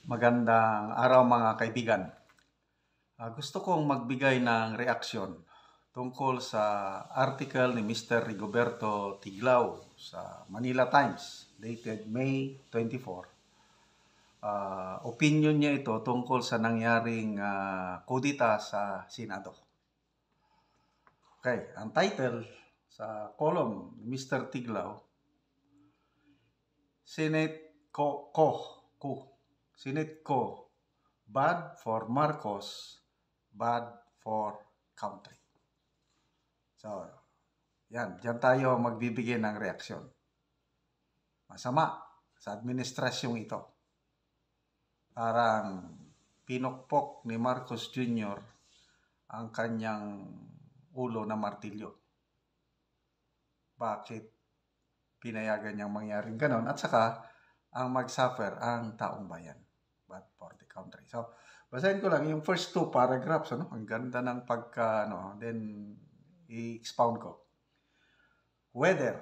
Magandang araw mga kaibigan. Gusto kong magbigay ng reaksyon tungkol sa article ni Mr. Rigoberto Tiglao sa Manila Times dated May 24. Opinion niya ito tungkol sa nangyaring kudita sa Senado. Okay, ang title sa column ni Mr. Tiglao, Senate ko, bad for Marcos, bad for country. So, diyan tayo magbibigay ng reaksyon. Masama sa administrasyong ito. Parang pinukpok ni Marcos Jr. ang kanyang ulo na martilyo. Bakit pinayagan niyang mangyaring ganon? At saka, ang mag-suffer ang taong bayan. Bad for the country. So, basahin ko lang yung first two paragraphs. Ang ganda ng then i-expound ko. Whether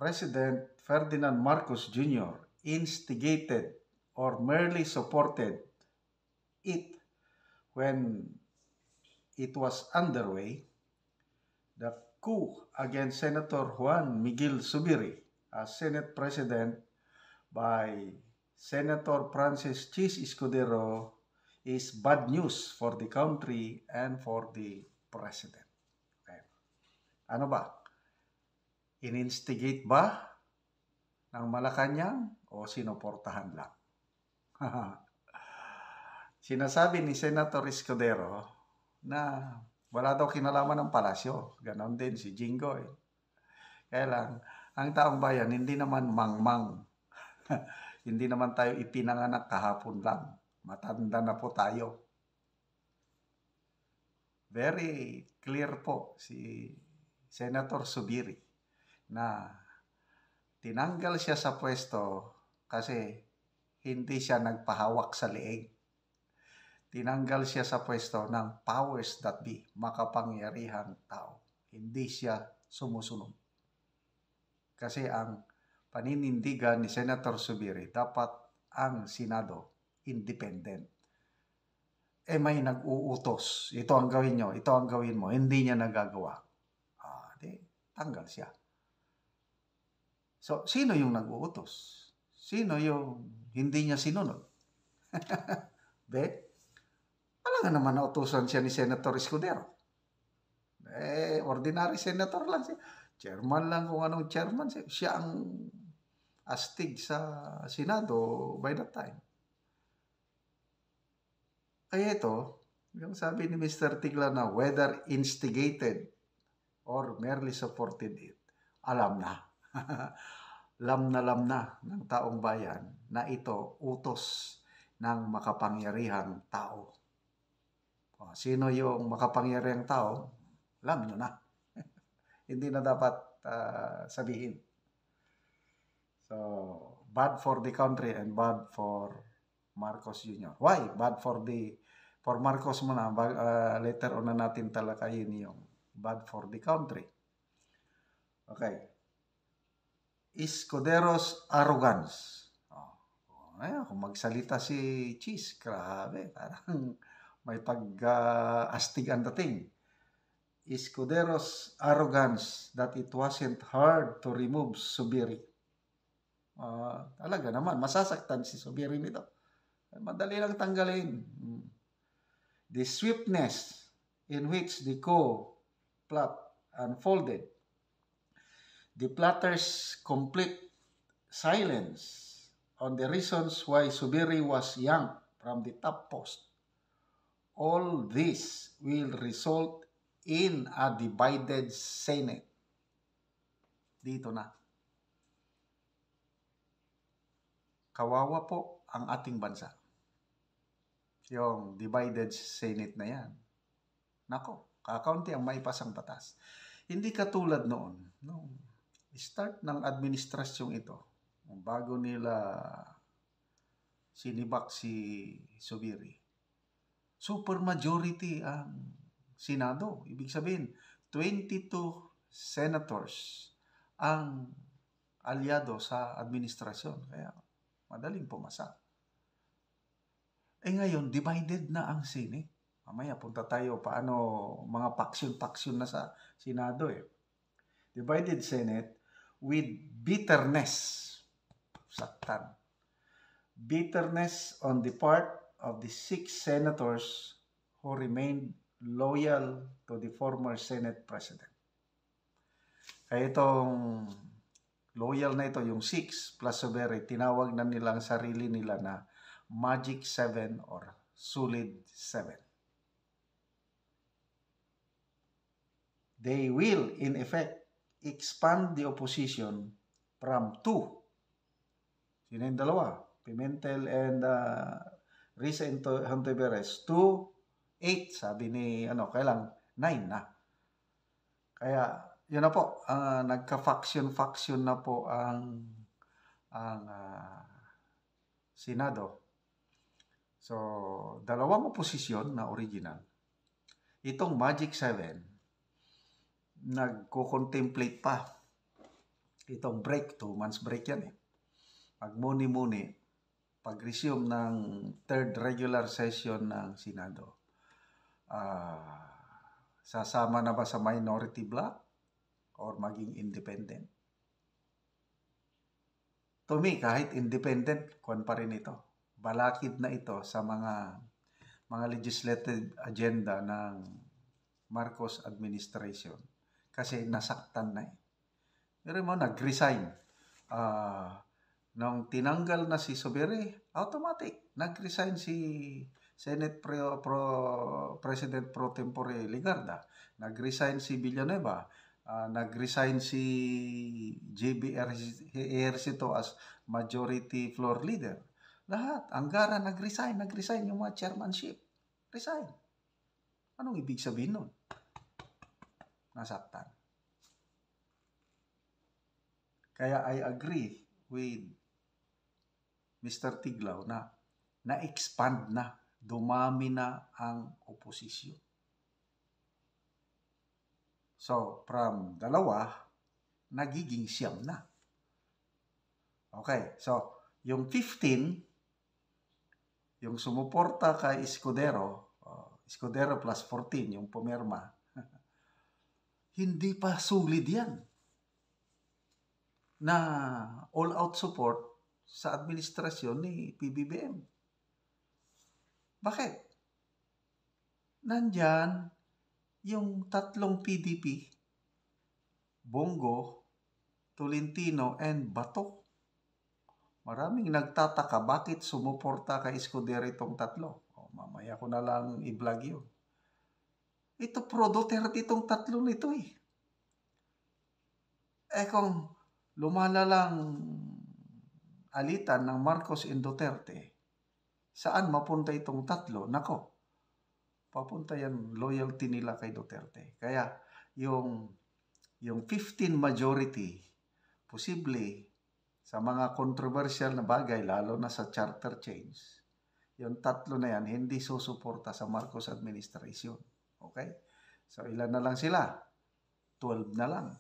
President Ferdinand Marcos Jr. instigated or merely supported it when it was underway, the coup against Senator Juan Miguel Zubiri as Senate President by Senator Francis Chis Escudero is bad news for the country and for the President. Okay. Ano ba? In-instigate ba ng Malacanang o sinuportahan lang? Sinasabi ni Senator Escudero na wala daw kinalaman ng palasyo. Ganon din si Jinggoy. Kaya lang, ang taong bayan hindi naman mangmang. Hindi naman tayo ipinanganak kahapon lang. Matanda na po tayo. Very clear po si Senator Zubiri na tinanggal siya sa pwesto kasi hindi siya nagpahawak sa leeg. Tinanggal siya sa pwesto ng powers that be, makapangyarihang tao. Hindi siya sumusunod. Kasi ang paninindigan ni Senator Zubiri, dapat ang Senado independent. May nag-uutos. Ito ang gawin nyo, ito ang gawin mo. Hindi niya nagagawa. Tanggal siya. So, sino yung nag-uutos? Sino yung hindi niya sinunod? Wala nga naman nautusan siya ni Senator Escudero. Ordinary senator lang siya. Chairman lang kung anong chairman siya. Siya ang astig sa Senado by that time. Kaya ito, yung sabi ni Mr. Tigla na whether instigated or merely supported it, alam na. lam na ng taong bayan na ito utos ng makapangyarihang tao. Sino yung makapangyarihang tao? Alam nyo na. Hindi na dapat sabihin. So, bad for the country and bad for Marcos Jr. Why? Bad for Marcos muna. Later on na natin talakayin yung bad for the country. Okay. Escudero's arrogance. Kung magsalita si Chis, grabe. Parang may pag-astig ang dating. Escudero's arrogance that it wasn't hard to remove Zubiri. Talaga naman, masasaktan si Zubiri nito. Madali lang tanggalin. The swiftness in which the plot unfolded, the plotter's complete silence on the reasons why Zubiri was yanked from the top post, all this will result in a divided Senate. Dito na. Kawawa po ang ating bansa. Yung divided Senate na yan. Nako, kakaunti ang maipasang batas. Hindi katulad noon. No? Start ng administrasyong ito, bago nila sinibak si Zubiri, super majority ang Senado. Ibig sabihin, 22 senators ang alyado sa administrasyon. Kaya madaling pumasa. Ngayon, divided na ang Senate. Mamaya punta tayo paano mga paksyon-paksyon na sa Senado eh. Divided Senate with bitterness. Saktan. Bitterness on the part of the 6 senators who remained loyal to the former Senate President. Kaya itong loyal na ito, yung 6 plus Subiri, tinawag na nilang sarili nila na Magic 7 or Solid 7. They will, in effect, expand the opposition from 2, sino yung dalawa? Pimentel and Risa Hontiveros to 8, sabi ni, kailang 9 na. Kaya, yun na po, nagka-faction na po ang Senado. So, dalawang oposisyon na original. Itong Magic 7, nagko-contemplate pa. Itong break, 2 months break yan eh. Magmuni-muni, pag-resume ng 3rd regular session ng Senado. Sasama na ba sa minority bloc or maging independent? To me, kahit independent, kuwan pa rin ito. Balakid na ito sa mga legislative agenda ng Marcos administration. Kasi nasaktan na eh. Pero mo, nag-resign. Nung tinanggal na si Subiri, automatic, nag-resign si Senate President Pro Tempore Ligarda. Nag-resign si Villanueva. Nag-resign si JB Ejercito as majority floor leader. Lahat, Angara nag-resign yung mga chairmanship. Resign. Anong ibig sabihin nun? Nasaktan. Kaya I agree with Mr. Tiglao na na-expand na, dumami na ang oposisyon. So, from 2, nagiging 9 na. Okay, so, yung 15, yung sumuporta kay Escudero, Escudero plus 14, yung pumirma, hindi pa solid yan na all-out support sa administrasyon ni PBBM. Bakit? Nandyan yung 3 PDP, Bongo, Tolentino, and Bato. Maraming nagtataka bakit sumuporta kay Escudero itong 3. Mamaya ko na lang i-vlog yun. Ito pro-Duterte itong 3 nito eh. Kung lumalalang alitan ng Marcos and Duterte, saan mapunta itong 3? Nako, papunta yan loyalty nila kay Duterte. Kaya yung 15 majority, posible sa mga controversial na bagay, lalo na sa charter change, yung 3 na yan, hindi susuporta sa Marcos administration. Okay? So, ilan na lang sila? 12 na lang.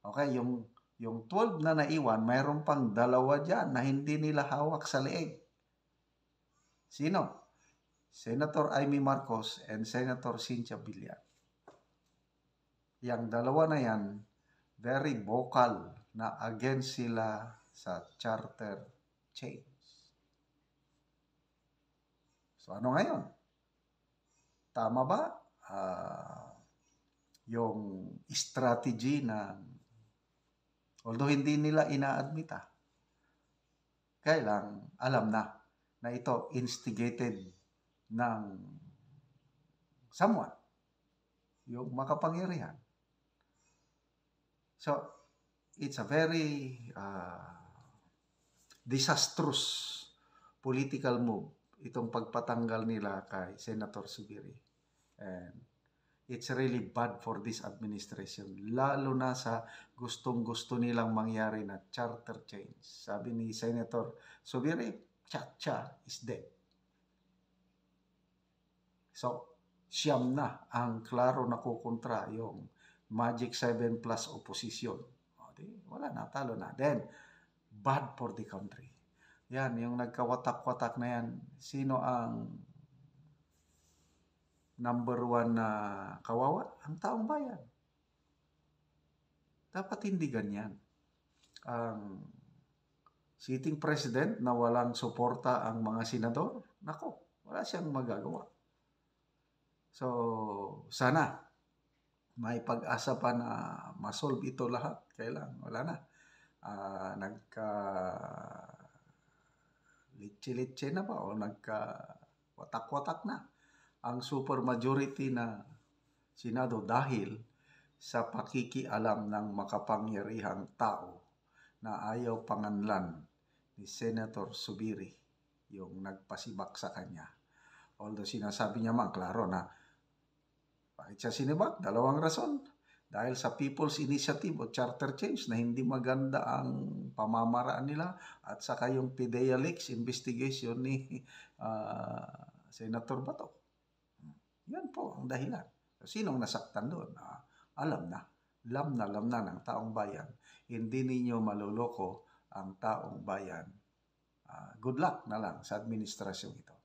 Okay, yung 12 na naiwan, mayroon pang 2 dyan na hindi nila hawak sa leeg. Sino? Senator Amy Marcos and Senator Cynthia Villar. Yang 2 na yan, very vocal na against sila sa charter change. So ano ngayon? Tama ba? Yung strategy na although hindi nila ina-admita, kailang alam na ito instigated ng someone, yung makapangyarihan. So, it's a very disastrous political move, itong pagpatanggal nila kay Senator Subiri. And it's really bad for this administration, lalo na sa gustong-gusto nilang mangyari na charter change. Sabi ni Senator Subiri, Chacha is dead. So, 9 na ang klaro na kukontra yung Magic 7 plus opposition. Wala na, talo na. Then, bad for the country. Yan, yung nagkawatak-watak na yan. Sino ang number one na kawawa? Ang taong bayan. Dapat hindi ganyan. Ang sitting president na walang suporta ang mga senador, nako, wala siyang magagawa. So, sana may pag-asa pa na masolve ito lahat. Kailan? Wala na. Litsi-litsi na ba o watak-watak na ang supermajority na Senado dahil sa pakikialam ng makapangyarihang tao na ayaw panganlan ni Senator Zubiri, yung nagpasibak sa kanya. Although sinasabi niya man, klaro na, bakit siya sinibak? Dalawang rason. Dahil sa People's Initiative o Charter Change na hindi maganda ang pamamaraan nila at saka yung PDEA leaks investigation ni Senator Bato. Yan po ang dahilan. Sinong nasaktan doon? Alam na ng taong bayan. Hindi ninyo maluloko ang taong bayan. Good luck na lang sa administrasyon ito.